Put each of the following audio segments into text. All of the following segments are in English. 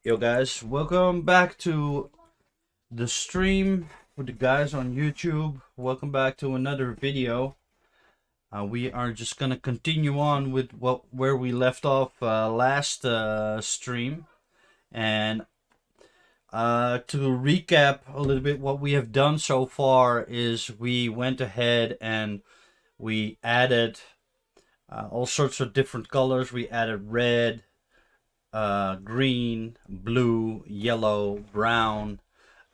Yo guys, welcome back to the stream with the guys on YouTube. Welcome back to another video. We are just gonna continue on with where we left off last stream, and to recap a little bit, what we have done so far is we went ahead and we added all sorts of different colors. We added red, green, blue, yellow, brown,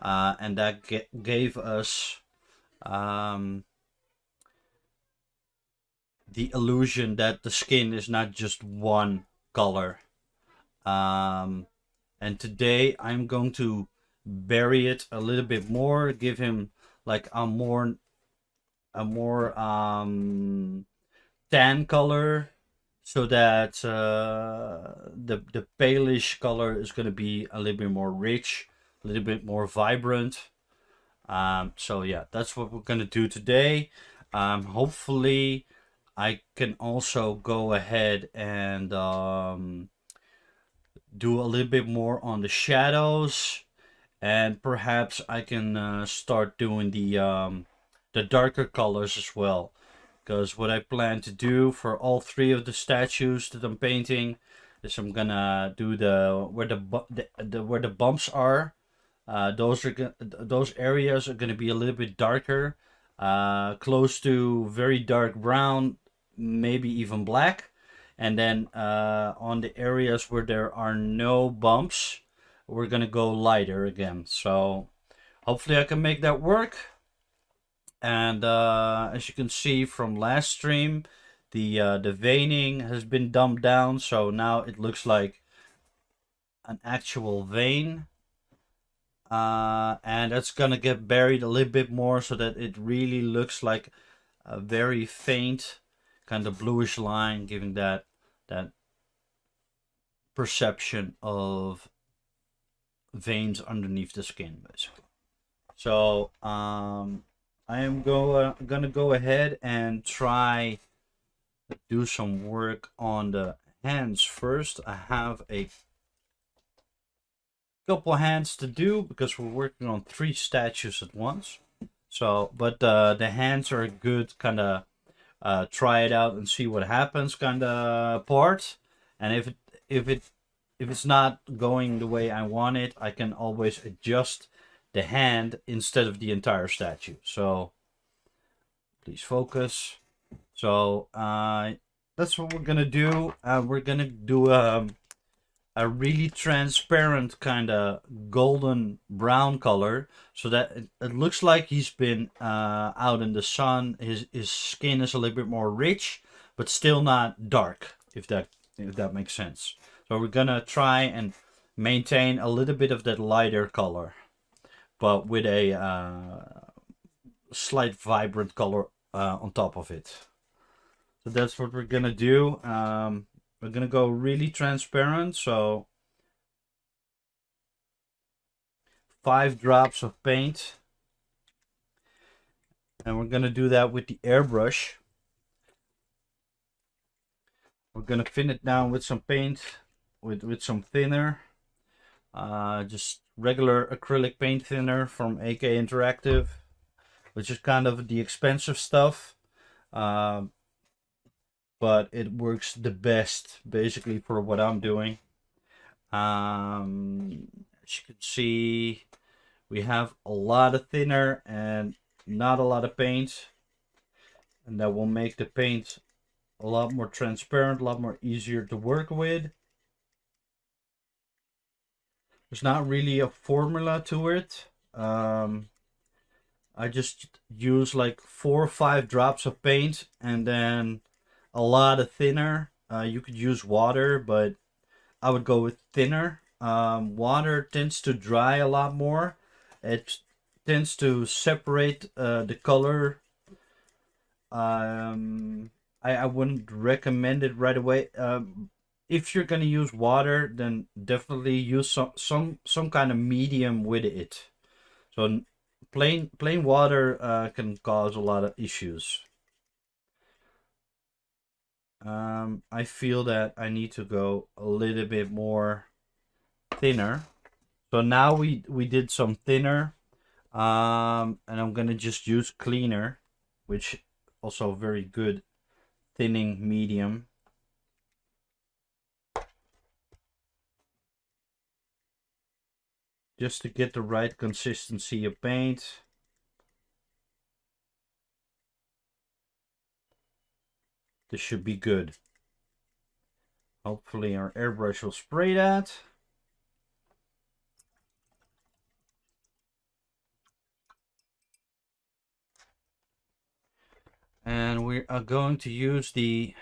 and that gave us um, the illusion that the skin is not just one color. Um, and today I'm going to bury it a little bit more, give him like a more tan color, so that the palish color is going to be a little bit more rich, a little bit more vibrant. So yeah, that's what we're going to do today. Hopefully I can also go ahead and do a little bit more on the shadows, and perhaps I can start doing the darker colors as well. Because what I plan to do for all three of the statues that I'm painting is I'm gonna do the where the bumps are. Those areas are gonna be a little bit darker, close to very dark brown, maybe even black. And then on the areas where there are no bumps, we're gonna go lighter again. So hopefully I can make that work. And as you can see from last stream, the veining has been dumbed down, so now it looks like an actual vein. And that's gonna get buried a little bit more so that it really looks like a very faint kind of bluish line, giving that perception of veins underneath the skin, basically. So I am gonna go ahead and try to do some work on the hands first. I have a couple hands to do because we're working on 3 statues at once. So, but the hands are a good kind of try it out and see what happens kind of part. And if it's not going the way I want it, I can always adjust the hand instead of the entire statue. So please focus. So that's what we're gonna do. We're gonna do a really transparent kind of golden brown color, so that it looks like he's been out in the sun. His skin is a little bit more rich, but still not dark, if that makes sense. So we're gonna try and maintain a little bit of that lighter color, but with a slight vibrant color on top of it. So that's what we're gonna do. We're gonna go really transparent, so 5 drops of paint, and we're gonna do that with the airbrush. We're gonna thin it down with some paint, with some thinner, just regular acrylic paint thinner from AK Interactive, which is kind of the expensive stuff, but it works the best basically for what I'm doing. As you can see, we have a lot of thinner and not a lot of paint, and that will make the paint a lot more transparent, a lot more easier to work with. There's not really a formula to it. I just use like 4 or 5 drops of paint and then a lot of thinner. You could use water, but I would go with thinner. Water tends to dry a lot more. It tends to separate the color. I wouldn't recommend it right away. If you're gonna use water, then definitely use some kind of medium with it. So plain water can cause a lot of issues. I feel that I need to go a little bit more thinner. So now we did some thinner, and I'm gonna just use cleaner, which also very good thinning medium. Just to get the right consistency of paint. This should be good. Hopefully our airbrush will spray that. And we are going to use the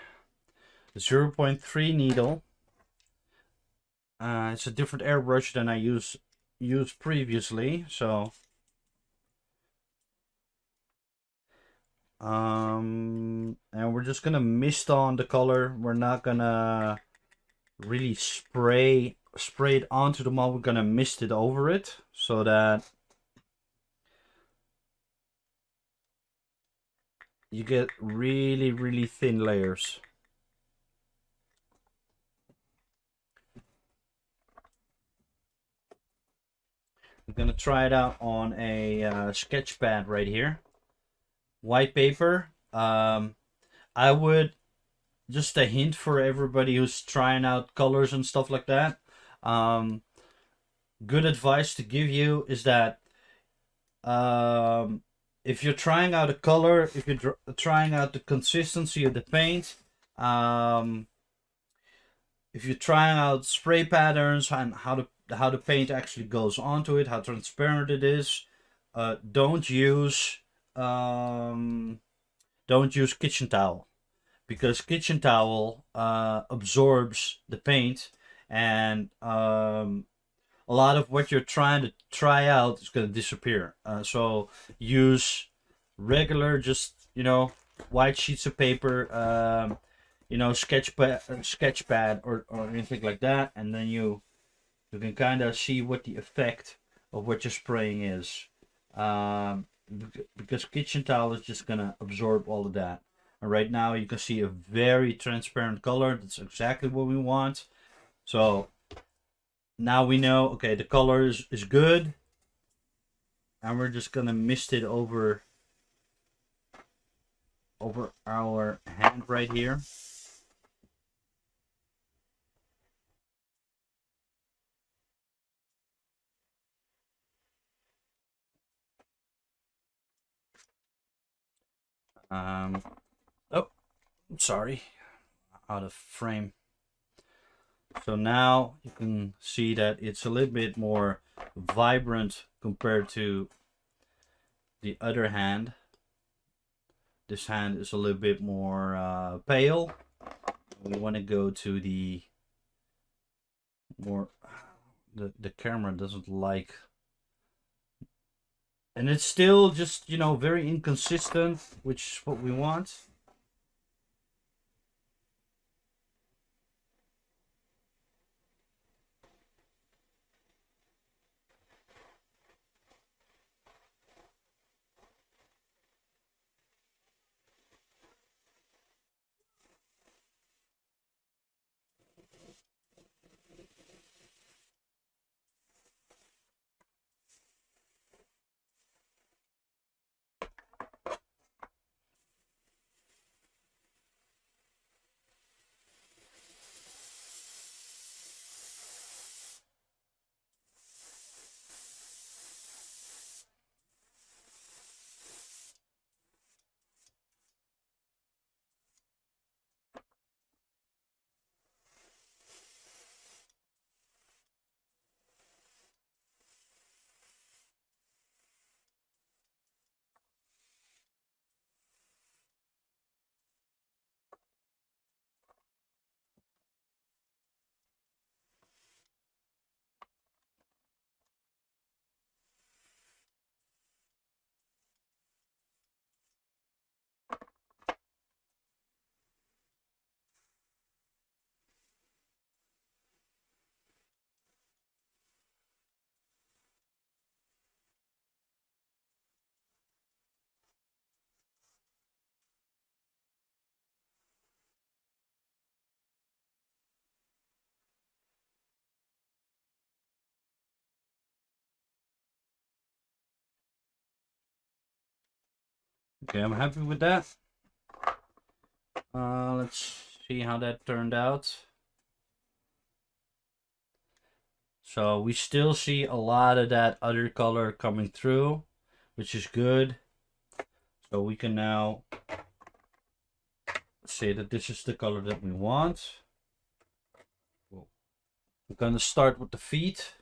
0.3 needle. It's a different airbrush than I used previously, so and we're just gonna mist on the color. We're not gonna really spray it onto the mold. We're gonna mist it over it so that you get really thin layers. I'm gonna try it out on a sketch pad right here. White paper. I would, just a hint for everybody who's trying out colors and stuff like that. Good advice to give you is that if you're trying out a color, if you're trying out the consistency of the paint, if you're trying out spray patterns and how the paint actually goes onto it, how transparent it is, don't use kitchen towel, because kitchen towel absorbs the paint, and a lot of what you're trying to try out is going to disappear. So use regular, just white sheets of paper, sketch pad or anything like that, and then you can kind of see what the effect of what you're spraying is. Because kitchen towel is just gonna absorb all of that. And right now you can see a very transparent color. That's exactly what we want. So now we know, okay, the color is good. And we're just gonna mist it over our hand right here. Oh, sorry, out of frame. So now you can see that it's a little bit more vibrant compared to the other hand. This hand is a little bit more pale. We want to go to the more, the camera doesn't like, and it's still just very inconsistent, which is what we want. Okay, I'm happy with that. Let's see how that turned out. So we still see a lot of that other color coming through, which is good. So we can now say that this is the color that we want. We're gonna start with the feet.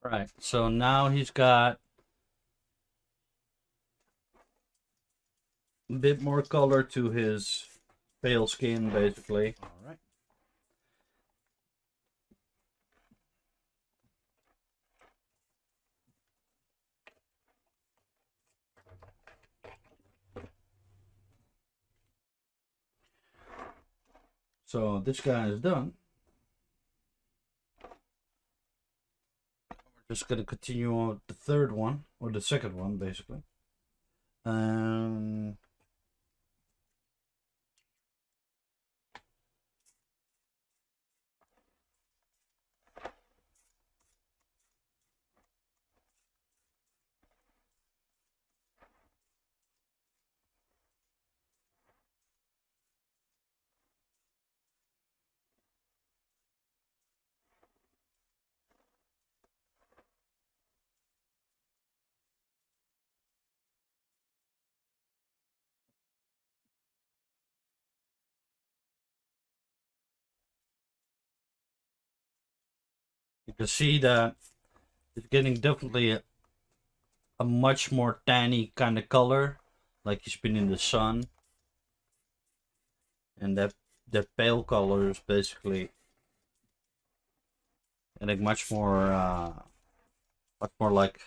Right, so now he's got a bit more color to his pale skin, basically. All right. So this guy is done. We're just gonna continue on with the third one, or the second one, basically. You can see that it's getting definitely a much more tanny kind of color, like he's been in the sun. And that pale color is basically getting much more like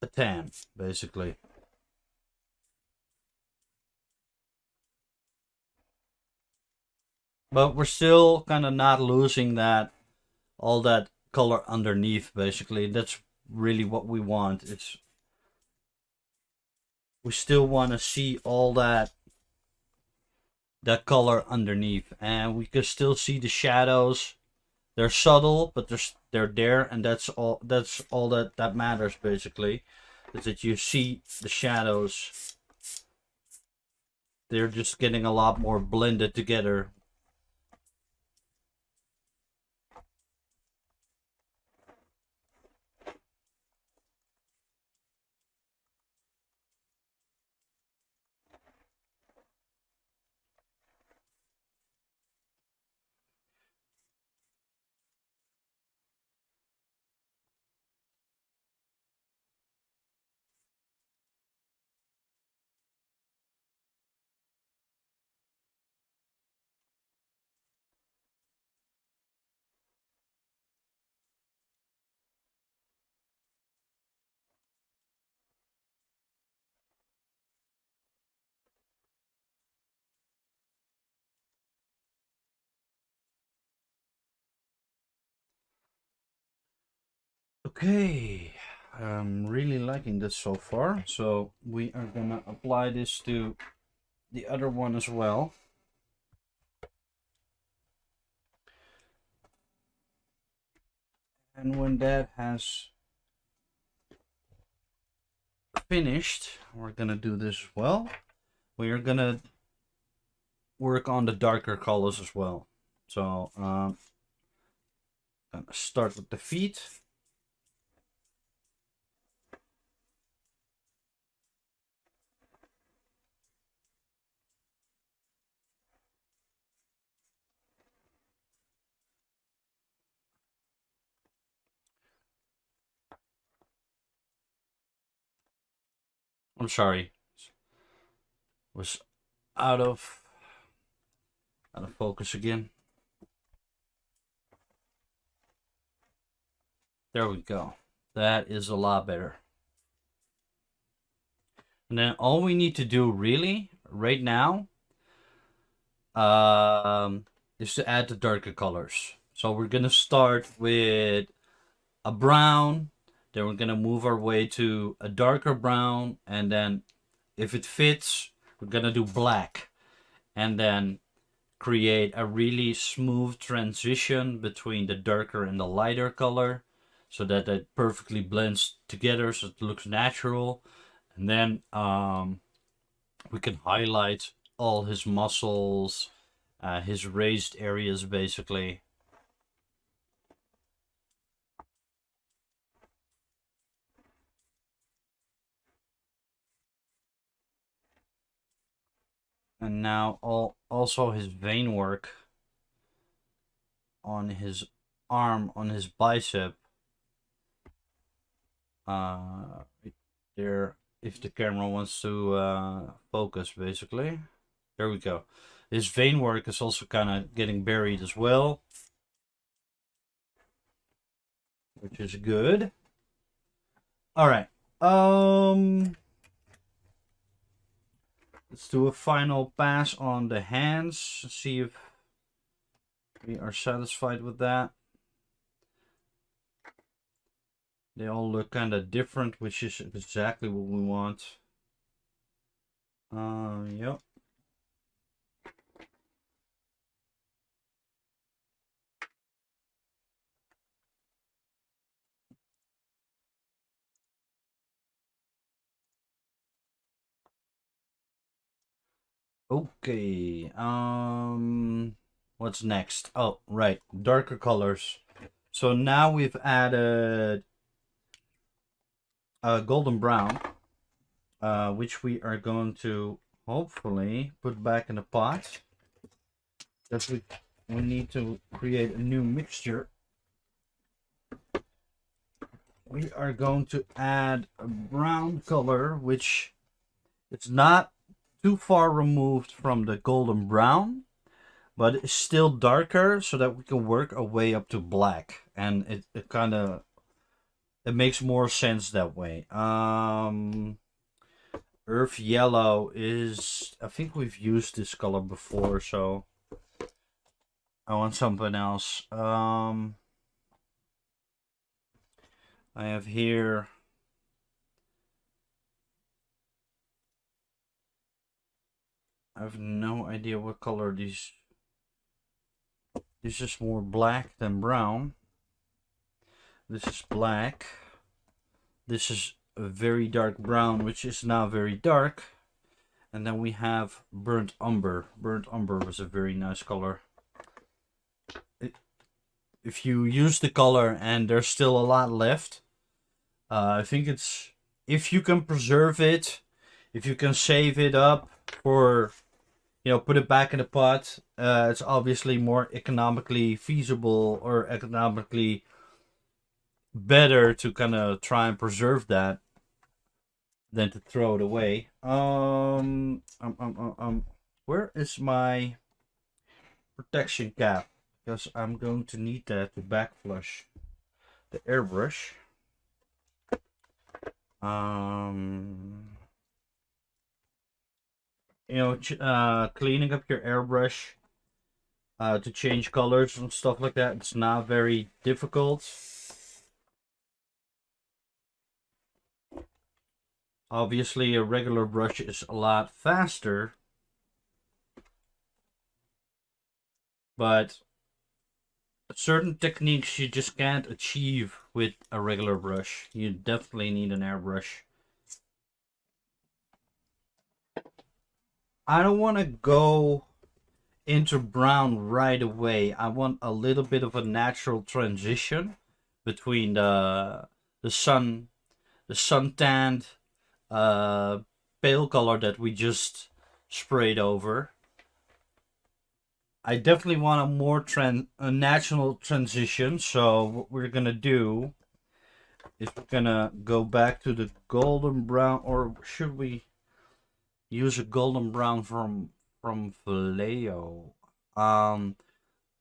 a tan, basically. But we're still kind of not losing all that color underneath, basically. That's really what we want. We still want to see all that color underneath, and we can still see the shadows. They're subtle, but they're there, and that's all that matters, basically, is that you see the shadows. They're just getting a lot more blended together. Okay, I'm really liking this so far. So we are gonna apply this to the other one as well. And when that has finished, we're gonna do this as well. We are gonna work on the darker colors as well. So gonna start with the feet. I'm sorry, was out of focus again. There we go. That is a lot better. And then all we need to do really right now is to add the darker colors. So we're gonna start with a brown, then we're gonna move our way to a darker brown, and then if it fits, we're gonna do black, and then create a really smooth transition between the darker and the lighter color so that it perfectly blends together so it looks natural. And then we can highlight all his muscles, his raised areas basically. And now also his vein work on his arm, on his bicep. There, if the camera wants to focus basically. There we go. His vein work is also kind of getting buried as well, which is good. All right. Let's do a final pass on the hands. See if we are satisfied with that. They all look kind of different, which is exactly what we want. Yep. Okay. What's next? Oh, right. Darker colors. So now we've added a golden brown, which we are going to hopefully put back in the pot. Because we need to create a new mixture. We are going to add a brown color, which it's not too far removed from the golden brown, but it's still darker so that we can work our way up to black, and it kind of it makes more sense that way. Earth yellow is, I think we've used this color before, so I want something else. I have here I have no idea what color these. This is more black than brown. This is black. This is a very dark brown, which is now very dark. And then we have burnt umber. Burnt umber was a very nice color. If you use the color and there's still a lot left, I think it's, if you can preserve it, if you can save it up for, you know, put it back in the pot, it's obviously more economically feasible or economically better to kind of try and preserve that than to throw it away. Where is my protection cap? Because I'm going to need that to backflush the airbrush. You know, cleaning up your airbrush to change colors and stuff like that, it's not very difficult. Obviously, a regular brush is a lot faster, but certain techniques you just can't achieve with a regular brush. You definitely need an airbrush. I don't want to go into brown right away. I want a little bit of a natural transition between the sun tanned pale color that we just sprayed over. I definitely want a natural transition. So what we're gonna do is we're gonna go back to the golden brown, or should we use a golden brown from Vallejo?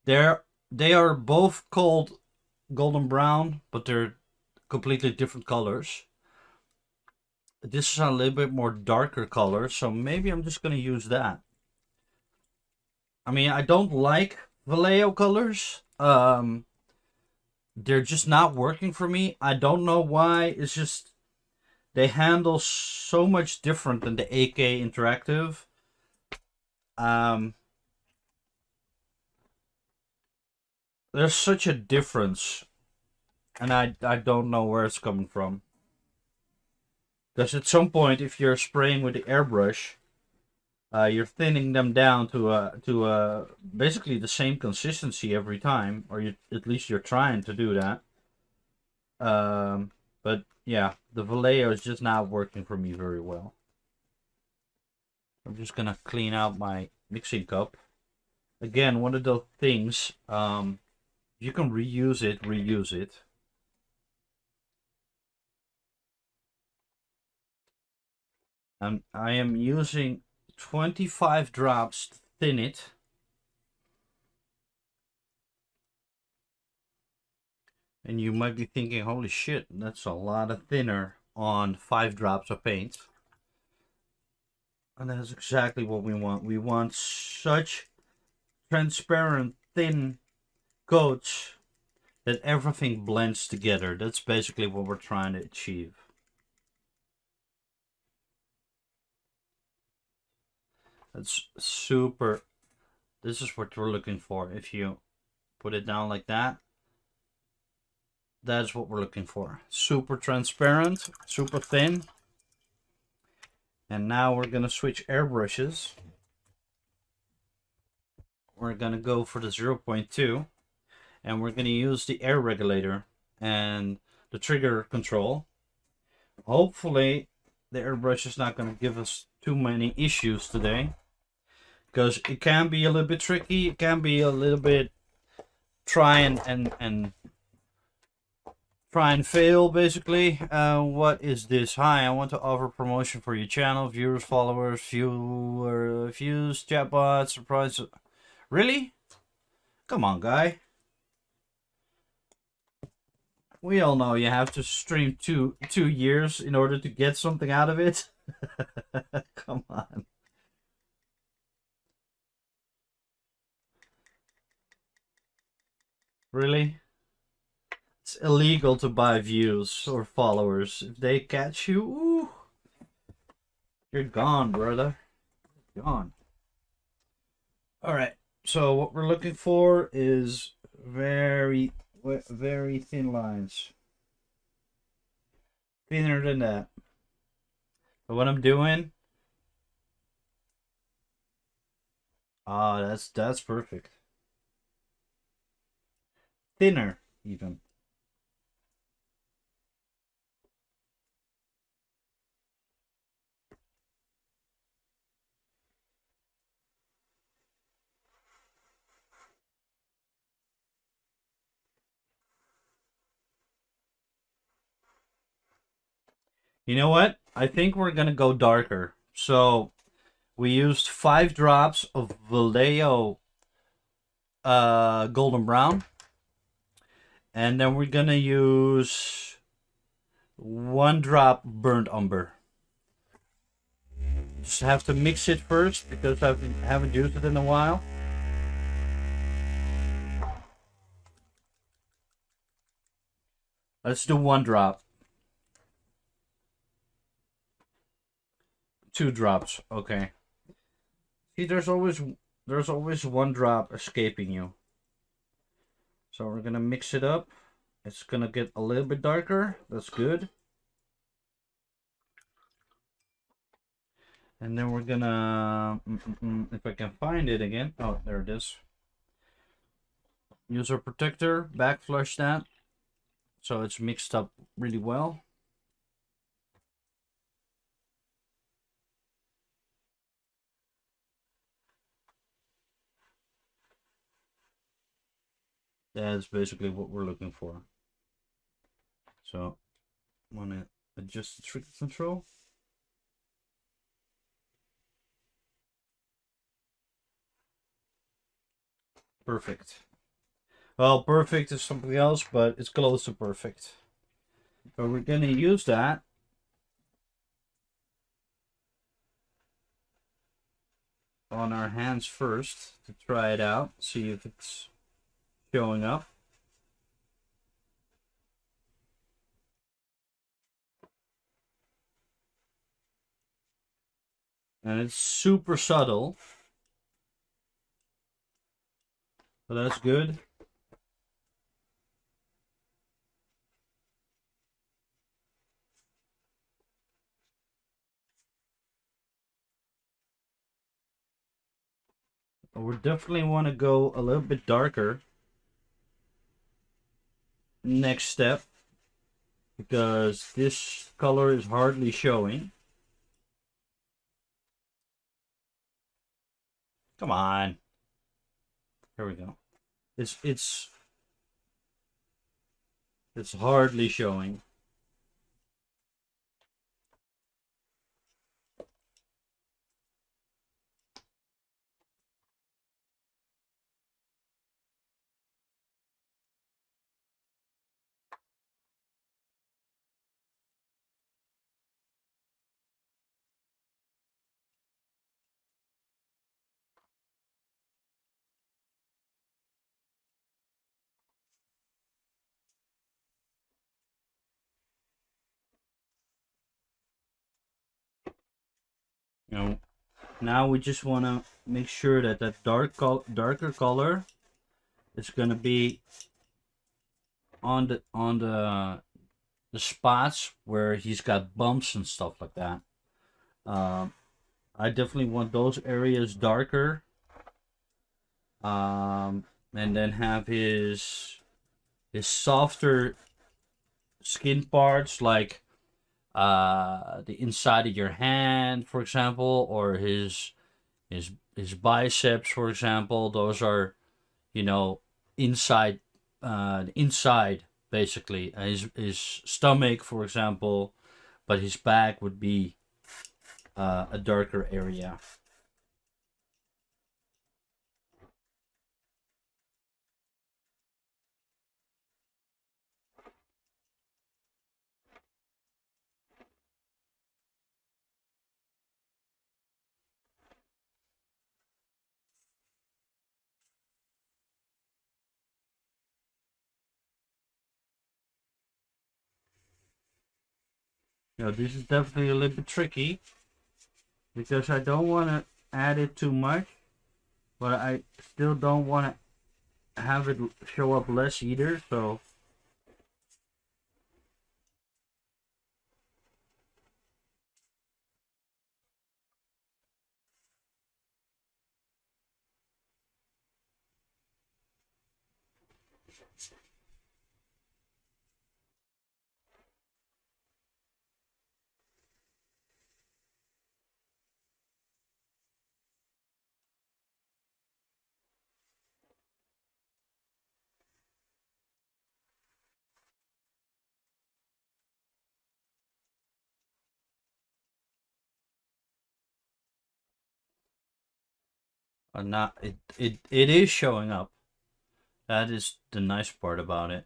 They are both called golden brown, but they're completely different colors. This is a little bit more darker color, so maybe I'm just gonna use that. I mean, I don't like Vallejo colors. they're just not working for me. I don't know why. It's just they handle so much different than the AK Interactive. Um, there's such a difference, and I don't know where it's coming from. Because at some point, if you're spraying with the airbrush, you're thinning them down to basically the same consistency every time, or at least you're trying to do that. But yeah, the Vallejo is just not working for me very well. I'm just gonna clean out my mixing cup. Again, one of those things, you can reuse it, reuse it. I am using 25 drops to thin it. And you might be thinking, holy shit, that's a lot of thinner on 5 drops of paint. And that's exactly what we want. We want such transparent, thin coats that everything blends together. That's basically what we're trying to achieve. That's super. This is what we're looking for. If you put it down like that, that's what we're looking for. Super transparent, super thin. And now we're gonna switch airbrushes. We're gonna go for the 0.2, and we're gonna use the air regulator and the trigger control. Hopefully the airbrush is not gonna give us too many issues today, because it can be a little bit tricky. It can be a little bit try and fail, basically. What is this? Hi, I want to offer promotion for your channel. Viewers, followers, views, chatbots, surprise. Really? Come on, guy. We all know you have to stream two years in order to get something out of it. Come on. Really? It's illegal to buy views or followers. If they catch you, ooh, you're gone, brother. Gone. Alright, so what we're looking for is very thin lines. Thinner than that. But what I'm doing... that's perfect. Thinner, even. You know what? I think we're gonna go darker. So we used 5 drops of Vallejo golden brown, and then we're gonna use 1 drop burnt umber. Just have to mix it first because I haven't used it in a while. Let's do 1 drop. 2 drops, okay. See, there's always 1 drop escaping you. So we're gonna mix it up. It's gonna get a little bit darker. That's good. And then we're gonna, if I can find it again. Oh, there it is. Use our protector, back flush that, so it's mixed up really well. That's basically what we're looking for. So I'm gonna adjust the trigger control. Perfect. Well, perfect is something else, but it's close to perfect. So we're gonna use that on our hands first to try it out, see if it's showing up. And it's super subtle. So that's good. But we definitely want to go a little bit darker. Next step. Because this color is hardly showing. Come on. Here we go. It's hardly showing. You know, now we just want to make sure that that darker color is going to be on the spots where he's got bumps and stuff like that. I definitely want those areas darker. And then have his softer skin parts like the inside of your hand, for example, or his biceps, for example. Those are, you know, inside, inside basically. His stomach, for example, but his back would be a darker area. You know, this is definitely a little bit tricky because I don't want to add it too much, but I still don't want to have it show up less either. So not it is showing up. That is the nice part about it.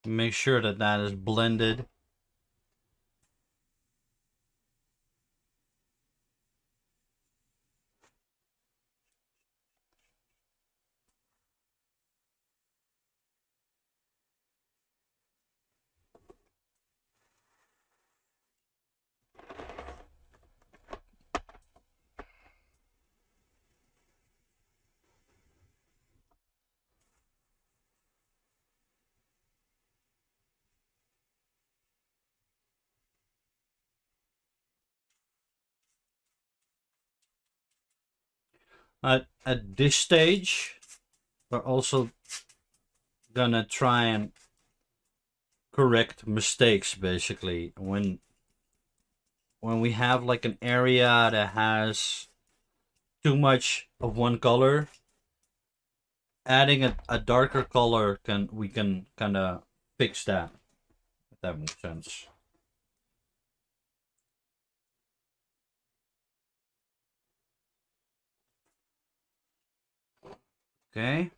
Make sure that that is blended. At this stage, we're also gonna try and correct mistakes basically when we have like an area that has too much of one color, adding a darker color we can kind of fix that, if that makes sense. Okay.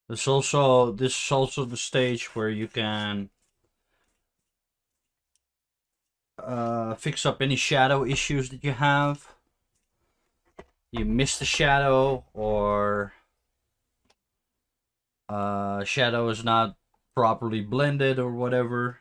This is also the stage where you can fix up any shadow issues that you have. You miss the shadow, or shadow is not properly blended or whatever.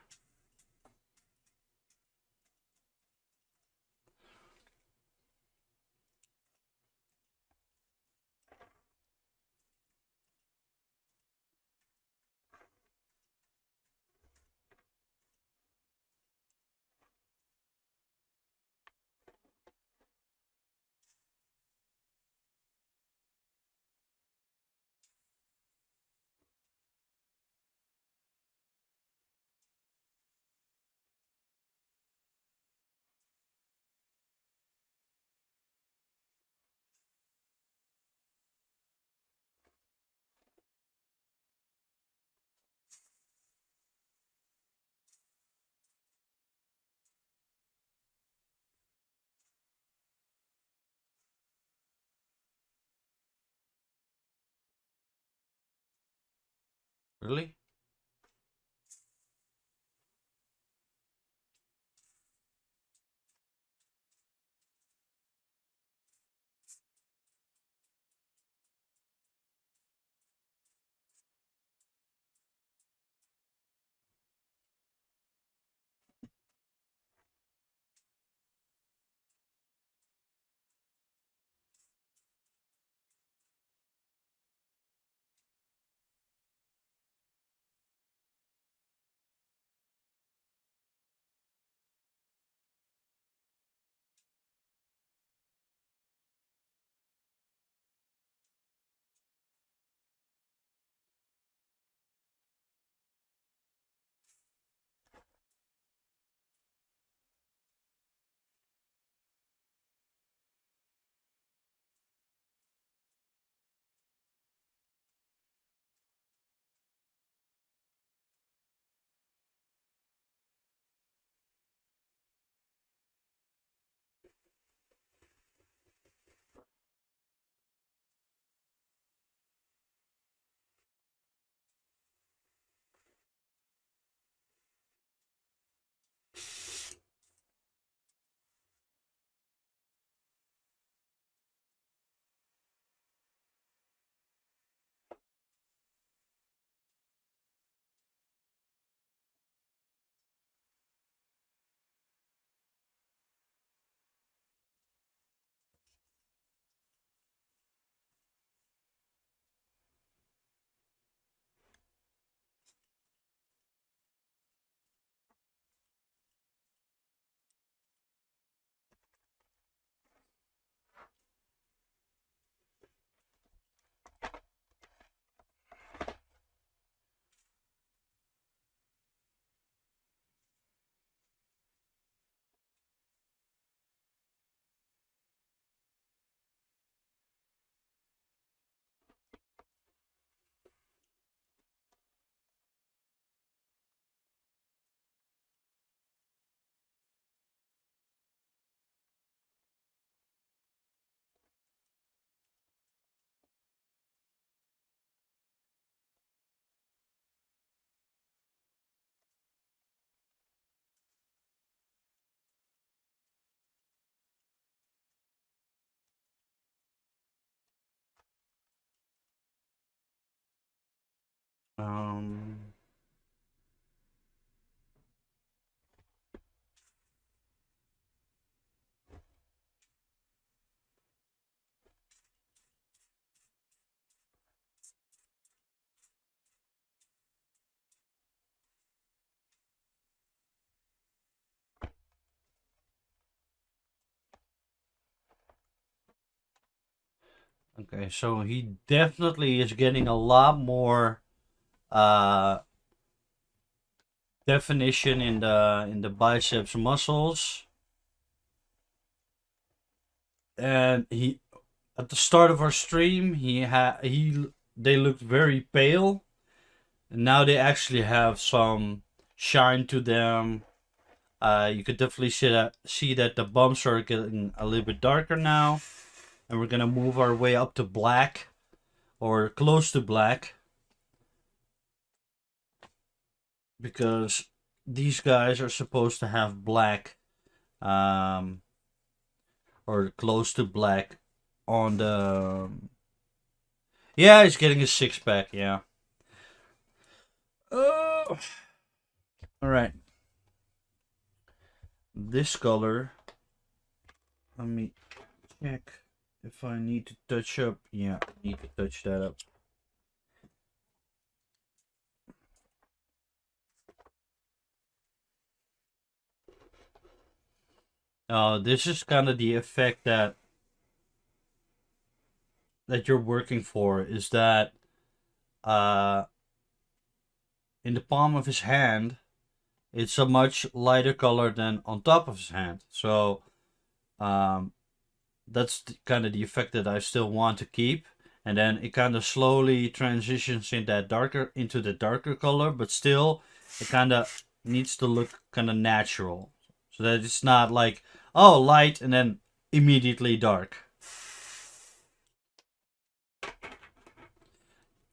Really? Um, okay, so he definitely is getting a lot more uh, definition in the biceps muscles. And he at the start of our stream he they looked very pale, and now they actually have some shine to them. You could definitely see that the bumps are getting a little bit darker now, and we're gonna move our way up to black or close to black, because these guys are supposed to have black, um, or close to black on the. Yeah, he's getting a six pack. Yeah. Oh. All right. This color. Let me check if I need to touch up. Yeah, I need to touch that up. This is kind of the effect that you're working for. Is that uh, in the palm of his hand, it's a much lighter color than on top of his hand. So um, that's kind of the effect that I still want to keep. And then it kind of slowly transitions into the darker color, but still it kind of needs to look kind of natural, so that it's not like, oh, light and then immediately dark.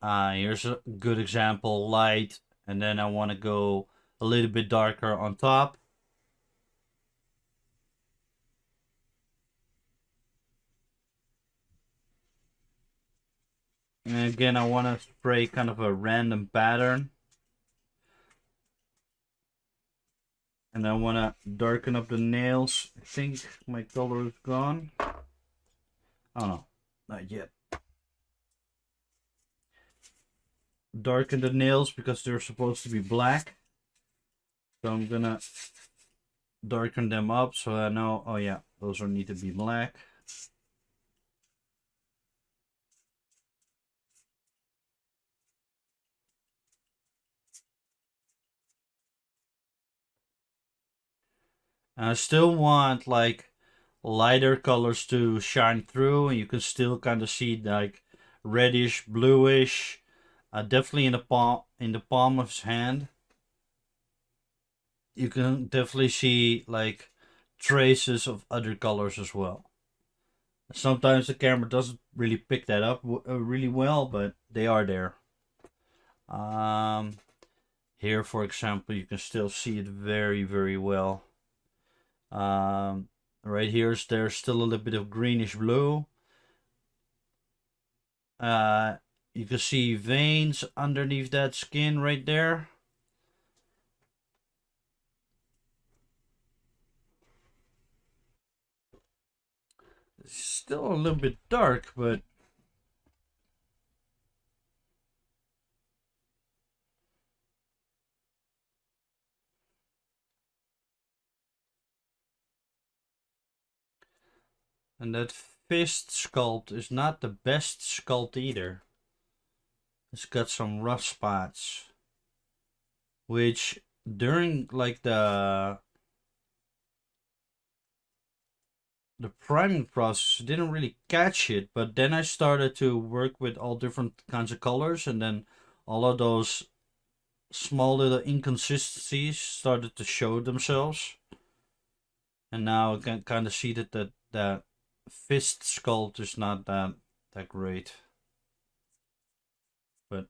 Here's a good example: light, and then I want to go a little bit darker on top. And again, I want to spray kind of a random pattern. And I want to darken up the nails. I think my color is gone. Oh no, not yet. Darken the nails because they're supposed to be black. So I'm gonna darken them up so I know, oh yeah, those are need to be black. And I still want like lighter colors to shine through, and you can still kind of see like reddish, bluish, definitely in the palm of his hand. You can definitely see like traces of other colors as well. Sometimes the camera doesn't really pick that up really well, but they are there. Um, Here, for example, you can still see it very, very well. Right here, there's still a little bit of greenish blue. Uh, you can see veins underneath that skin right there. It's still a little bit dark, but and that fist sculpt is not the best sculpt either. It's got some rough spots, which during like the priming process didn't really catch it, but then I started to work with all different kinds of colors, and then all of those small little inconsistencies started to show themselves. And now I can kind of see that fist sculpt is not that great. But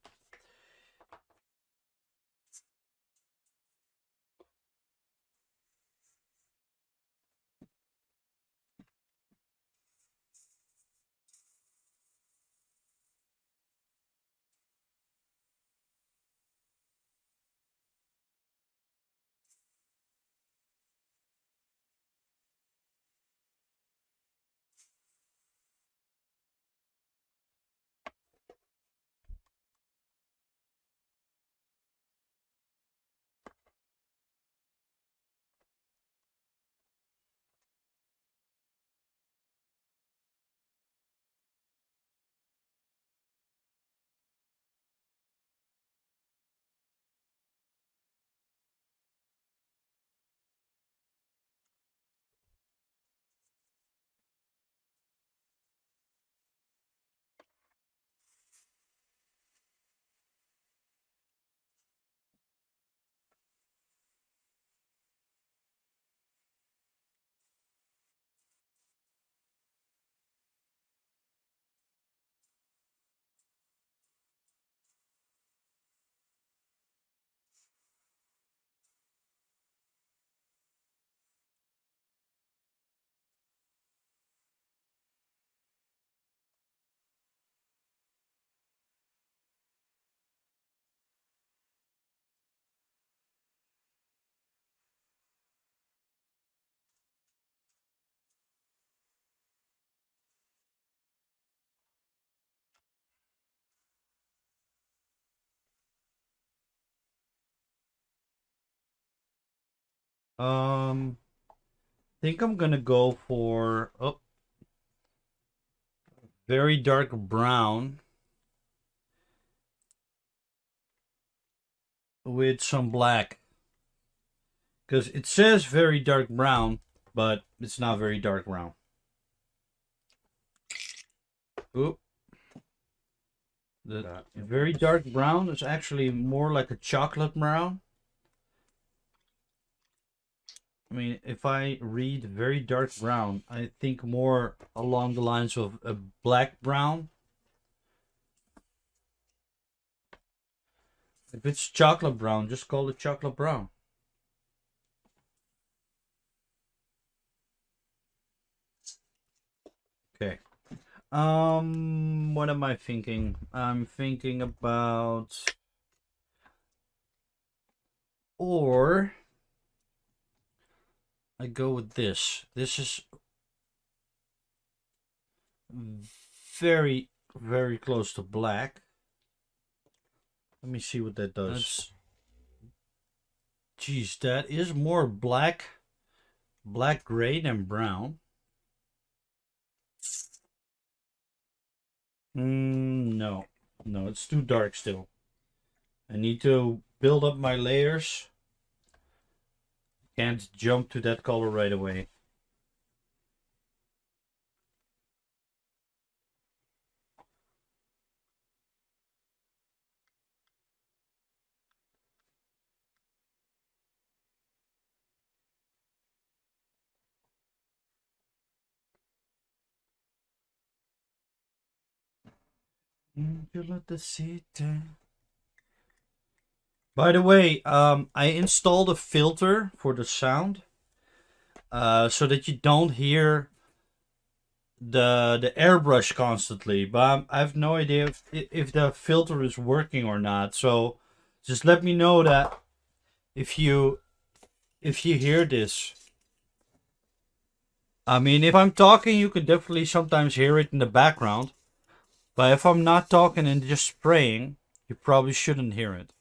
Think I'm gonna go for very dark brown with some black, because it says very dark brown, but it's not very dark brown. Oop. The very dark brown is actually more like a chocolate brown. I mean, if I read very dark brown, I think more along the lines of a black brown. If it's chocolate brown, just call it chocolate brown. Okay. What am I thinking? I'm thinking about, or I go with this. This is very, very close to black. Let me see what that does. Geez, that is more black gray than brown. No, it's too dark still. I need to build up my layers. Can't jump to that color right away. By the way, I installed a filter for the sound, so that you don't hear the airbrush constantly. But I have no idea if the filter is working or not. So just let me know that if you hear this. I mean, if I'm talking, you can definitely sometimes hear it in the background. But if I'm not talking and just spraying, you probably shouldn't hear it.